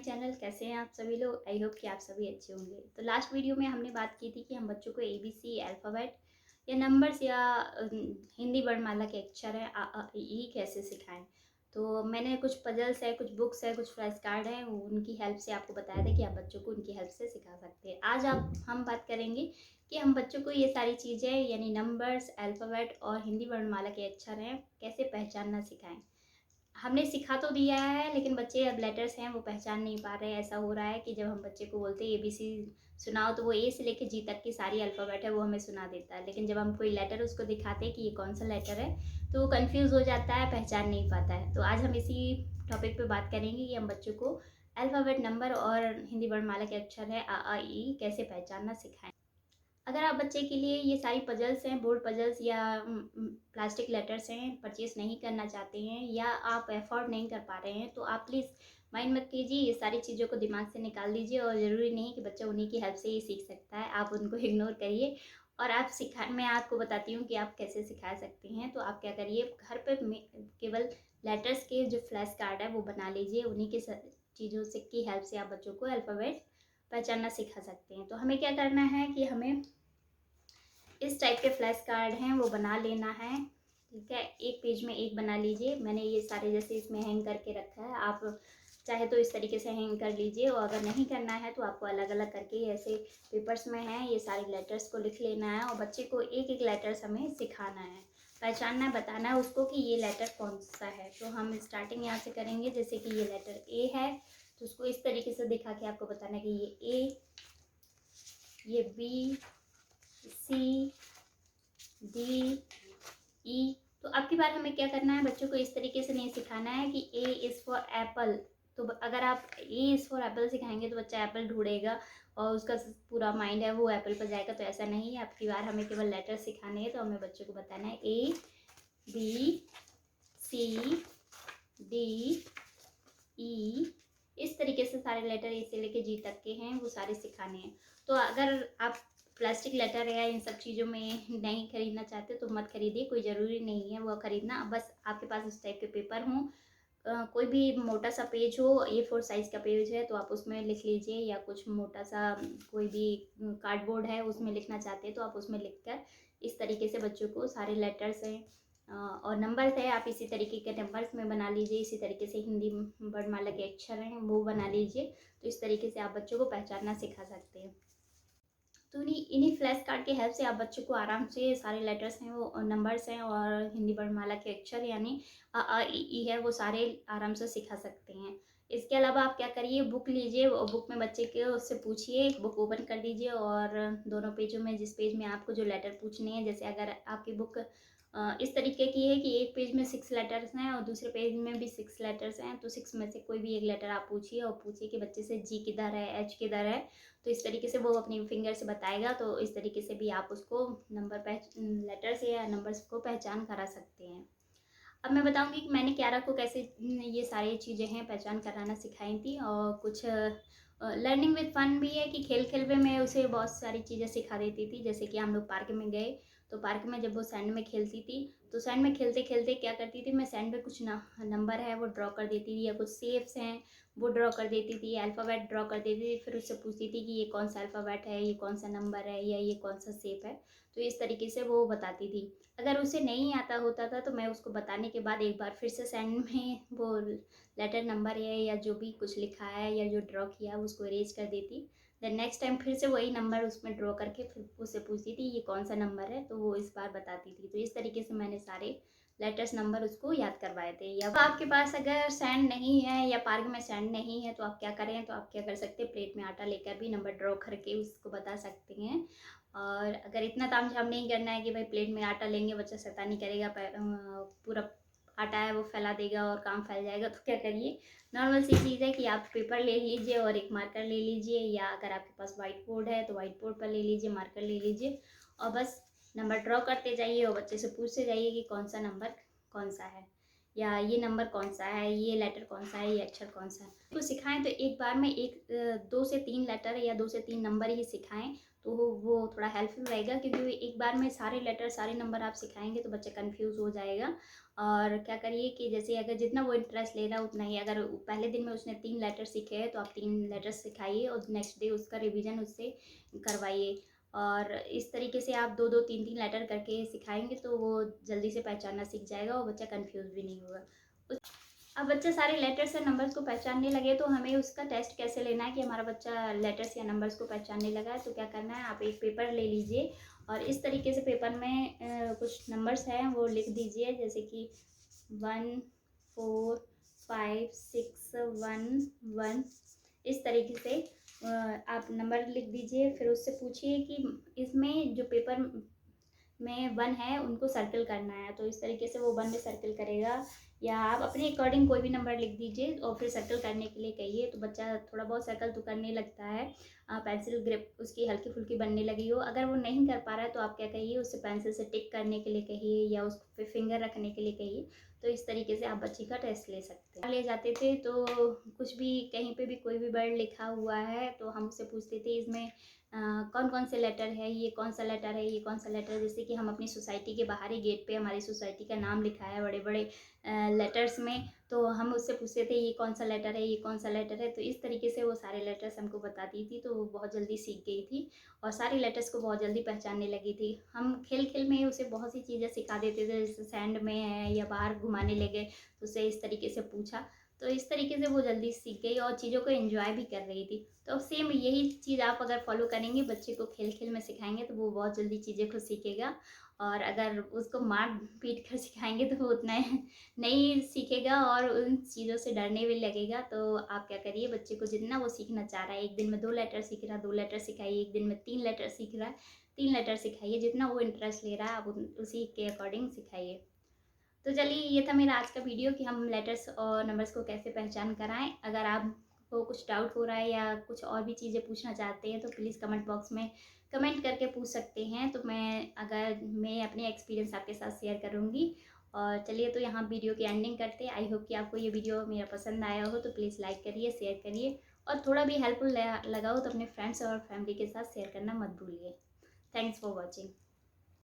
Channel. कैसे हैं आप सभी लोग? आई होप कि आप सभी अच्छे होंगे। तो लास्ट वीडियो में हमने बात की थी कि हम बच्चों को एबीसी अल्फ़ाबेट या नंबर्स या हिंदी वर्णमाला के अक्षर हैं आ आ इ ई कैसे सिखाएं। तो मैंने कुछ पजल्स है, कुछ बुक्स है, कुछ फ्लैश कार्ड हैं, उनकी हेल्प से आपको बताया था कि आप बच्चों को उनकी हेल्प से सिखा सकते हैं। आज हम बात करेंगे कि हम बच्चों को ये सारी चीज़ें यानी नंबर्स, अल्फ़ाबेट और हिंदी वर्णमाला के अक्षर हैं कैसे पहचानना सिखाएं। हमने सिखा तो दिया है, लेकिन बच्चे अब लेटर्स हैं वो पहचान नहीं पा रहे हैं। ऐसा हो रहा है कि जब हम बच्चे को बोलते हैं एबीसी सुनाओ, तो वो ए से लेके जी तक की सारी अल्फ़ाबेट है वो हमें सुना देता है, लेकिन जब हम कोई लेटर उसको दिखाते हैं कि ये कौन सा लेटर है, तो वो कन्फ्यूज़ हो जाता है, पहचान नहीं पाता है। तो आज हम इसी टॉपिक पे बात करेंगे कि हम बच्चों को अल्फ़ाबेट, नंबर और हिंदी वर्णमाला के अक्षर है आ ई कैसे पहचानना सिखाएं। अगर आप बच्चे के लिए ये सारी पजल्स हैं, बोर्ड पजल्स या प्लास्टिक लेटर्स हैं, परचेज़ नहीं करना चाहते हैं या आप अफ़ोर्ड नहीं कर पा रहे हैं, तो आप प्लीज़ माइंड मत कीजिए, ये सारी चीज़ों को दिमाग से निकाल दीजिए। और ज़रूरी नहीं कि बच्चा उन्हीं की हेल्प से ही सीख सकता है, आप उनको इग्नोर करिए और मैं आपको बताती हूँ कि आप कैसे सिखा सकते हैं। तो आप क्या करिए, घर पे केवल लेटर्स के जो फ्लैश कार्ड है वो बना लीजिए, उन्हीं के चीज़ों से की हेल्प से आप बच्चों को अल्फ़ाबेट पहचानना सिखा सकते हैं। तो हमें क्या करना है कि हमें इस टाइप के फ्लैश कार्ड हैं वो बना लेना है। ठीक है, एक पेज में एक बना लीजिए। मैंने ये सारे जैसे इसमें हैंग करके रखा है, आप चाहे तो इस तरीके से हैंग कर लीजिए, और अगर नहीं करना है तो आपको अलग अलग करके ऐसे पेपर्स में है ये सारे लेटर्स को लिख लेना है, और बच्चे को एक एक लेटर्स हमें सिखाना है, पहचानना है, बताना है उसको कि ये लेटर कौन सा है। तो हम स्टार्टिंग यहाँ से करेंगे, जैसे कि ये लेटर ए है तो उसको इस तरीके से दिखा के आपको बताना है कि ये ए, ये बी, सी, डी, ई। तो अब की बार हमें क्या करना है, बच्चों को इस तरीके से नहीं सिखाना है कि ए इज़ फॉर एप्पल। तो अगर आप ए इज़ फॉर एप्पल सिखाएंगे तो बच्चा एप्पल ढूंढेगा और उसका पूरा माइंड है वो एप्पल पर जाएगा। तो ऐसा नहीं है, अब की बार हमें केवल लेटर सिखाने हैं। तो हमें बच्चों को बताना है ए, बी, सी, डी, ई। इस तरीके से सारे लेटर ए से लेके जी तक के हैं वो सारे सिखाने हैं। तो अगर आप प्लास्टिक लेटर या इन सब चीज़ों में नहीं खरीदना चाहते तो मत खरीदिए, कोई ज़रूरी नहीं है वो खरीदना। बस आपके पास इस टाइप के पेपर हों, कोई भी मोटा सा पेज हो, A4 साइज़ का पेज है तो आप उसमें लिख लीजिए, या कुछ मोटा सा कोई भी कार्डबोर्ड है उसमें लिखना चाहते हैं तो आप उसमें लिख कर इस तरीके से बच्चों को सारे लेटर्स हैं और नंबर्स है आप इसी तरीके के नंबर्स में बना लीजिए। इसी तरीके से हिंदी वर्णमाला के अक्षर हैं वो बना लीजिए। तो इस तरीके से आप बच्चों को पहचानना सिखा सकते हैं। तो इन्हीं फ्लैश कार्ड की हेल्प से आप बच्चों को आराम से सारे लेटर्स हैं वो नंबर्स हैं और हिंदी वर्णमाला के अक्षर यानी अ आ इ ई है वो सारे आराम से सिखा सकते हैं। इसके अलावा आप क्या करिए, बुक लीजिए और बुक में बच्चे के उससे पूछिए, बुक ओपन कर दीजिए और दोनों पेजों में जिस पेज में आपको जो लेटर पूछने हैं, जैसे अगर आपकी बुक इस तरीके की है कि एक पेज में 6 लेटर्स हैं और दूसरे पेज में भी 6 लेटर्स हैं, तो 6 में से कोई भी एक लेटर आप पूछिए और पूछिए कि बच्चे से जी किधर है, एच किधर है। तो इस तरीके से वो अपनी फिंगर से बताएगा। तो इस तरीके से भी आप उसको लेटर से या नंबर्स को पहचान करा सकते हैं। अब मैं बताऊंगी कि मैंने क्यारा को कैसे ये सारी चीज़ें हैं पहचान कराना सिखाई थी, और कुछ लर्निंग विद फन भी है कि खेल खेल में मैं उसे बहुत सारी चीज़ें सिखा देती थी। जैसे कि हम लोग पार्क में गए तो पार्क में जब वो सैंड में खेलती थी तो सैंड में खेलते खेलते क्या करती थी, मैं सैंड में कुछ नंबर है वो ड्रॉ कर देती थी, या कुछ शेप्स हैं वो ड्रॉ कर देती थी, अल्फ़ाबेट ड्रॉ कर देती थी। फिर उससे पूछती थी कि ये कौन सा अल्फ़ाबेट है, ये कौन सा नंबर है, या ये कौन सा शेप है। तो इस तरीके से वो बताती थी। अगर उसे नहीं आता होता था तो मैं उसको बताने के बाद एक बार फिर से सैंड में वो लेटर, नंबर है या जो भी कुछ लिखा है या जो ड्रॉ किया है उसको इरेज कर देती। देन नेक्स्ट टाइम फिर से वही नंबर उसमें ड्रॉ करके फिर उससे पूछती थी ये कौन सा नंबर है, तो वो इस बार बताती थी। तो इस तरीके से मैंने सारे लेटर्स, नंबर उसको याद करवाए थे। या आपके पास अगर सैंड नहीं है या पार्क में सैंड नहीं है तो आप क्या करें, तो आप क्या कर सकते हैं, प्लेट में आटा लेकर भी नंबर ड्रॉ करके उसको बता सकते हैं। और अगर इतना तामझाम नहीं करना है कि भाई प्लेट में आटा लेंगे बच्चा शैतानी करेगा, पूरा आटा है वो फैला देगा और काम फैल जाएगा, तो क्या करिए, नॉर्मल सी चीज़ है कि आप पेपर ले लीजिए और एक मार्कर ले लीजिए, या अगर आपके पास वाइट बोर्ड है तो वाइट बोर्ड पर ले लीजिए, मार्कर ले लीजिए और बस नंबर ड्रॉ करते जाइए और बच्चे से पूछते जाइए कि कौन सा नंबर कौन सा है, या ये नंबर कौन सा है, ये लेटर कौन सा है, ये अक्षर कौन सा है। तो सिखाएं तो एक बार में 2 से 3 लेटर या 2 से 3 नंबर ही सिखाएं, तो वो थोड़ा हेल्पफुल रहेगा, क्योंकि एक बार में सारे लेटर सारे नंबर आप सिखाएंगे तो बच्चा कंफ्यूज हो जाएगा। और क्या करिए कि जैसे अगर जितना वो इंटरेस्ट ले रहा है उतना ही, अगर पहले दिन में उसने 3 लेटर सीखे हैं तो आप 3 लेटर सिखाइए और नेक्स्ट डे उसका रिवीजन उससे करवाइए। और इस तरीके से आप 2-2 3-3 लेटर करके सिखाएंगे तो वो जल्दी से पहचानना सीख जाएगा और बच्चा कंफ्यूज भी नहीं होगा। अब बच्चा सारे लेटर्स या नंबर्स को पहचानने लगे तो हमें उसका टेस्ट कैसे लेना है कि हमारा बच्चा लेटर्स या नंबर्स को पहचानने लगा है। तो क्या करना है, आप एक पेपर ले लीजिए और इस तरीके से पेपर में कुछ नंबर्स हैं वो लिख दीजिए, जैसे कि 1 4 5 6 1 1, इस तरीके से आप नंबर लिख दीजिए। फिर उससे पूछिए कि इसमें जो पेपर में 1 है उनको सर्कल करना है, तो इस तरीके से वो 1 में सर्कल करेगा। या आप अपने अकॉर्डिंग कोई भी नंबर लिख दीजिए और फिर सर्कल करने के लिए कहिए, तो बच्चा थोड़ा बहुत सर्कल तो करने लगता है। पेंसिल ग्रिप उसकी हल्की फुल्की बनने लगी हो, अगर वो नहीं कर पा रहा है तो आप क्या कहिए, उससे पेंसिल से टिक करने के लिए कहिए या उस पे फिंगर रखने के लिए कहिए। तो इस तरीके से आप बच्चे का टेस्ट ले सकते हैं। ले जाते थे तो कुछ भी कहीं पे भी कोई भी वर्ड लिखा हुआ है तो हम उससे पूछते थे इसमें कौन कौन से लेटर है, ये कौन सा लेटर है, ये कौन सा लेटर है। जैसे कि हम अपनी सोसाइटी के बाहरी गेट पे हमारी सोसाइटी का नाम लिखा है बड़े बड़े लेटर्स में, तो हम उससे पूछते थे ये कौन सा लेटर है, ये कौन सा लेटर है। तो इस तरीके से वो सारे लेटर्स हमको बताती थी, तो वो बहुत जल्दी सीख गई थी और सारे लेटर्स को बहुत जल्दी पहचानने लगी थी। हम खेल खेल में उसे बहुत सी चीज़ें सिखा देते थे, जैसे सैंड में है या बाहर घुमाने ले गए तो उसे इस तरीके से पूछा, तो इस तरीके से वो जल्दी सीख गई और चीज़ों को एंजॉय भी कर रही थी। तो सेम यही चीज़ आप अगर फॉलो करेंगे, बच्चे को खेल खेल में सिखाएंगे तो वो बहुत जल्दी चीज़ें को सीखेगा। और अगर उसको मार पीट कर सिखाएंगे तो वो उतना नहीं सीखेगा और उन चीज़ों से डरने भी लगेगा। तो आप क्या करिए, बच्चे को जितना वो सीखना चाह रहा है, एक दिन में 2 लेटर सीख रहा है 2 लेटर सिखाइए, एक दिन में 3 लेटर सीख रहा है 3 लेटर सिखाइए, जितना वो इंटरेस्ट ले रहा है आप उसी के अकॉर्डिंग सिखाइए। तो चलिए, ये था मेरा आज का वीडियो कि हम लेटर्स और नंबर्स को कैसे पहचान कराएं। अगर आपको कुछ डाउट हो रहा है या कुछ और भी चीज़ें पूछना चाहते हैं तो प्लीज़ कमेंट बॉक्स में कमेंट करके पूछ सकते हैं, तो मैं अपने एक्सपीरियंस आपके साथ शेयर करूँगी। और चलिए, तो यहाँ वीडियो की एंडिंग करते हैं। आई होप कि आपको ये वीडियो मेरा पसंद आया हो, तो प्लीज़ लाइक करिए, शेयर करिए और थोड़ा भी हेल्पफुल लगा हो तो अपने फ्रेंड्स और फैमिली के साथ शेयर करना मत भूलिए। Thanks for watching.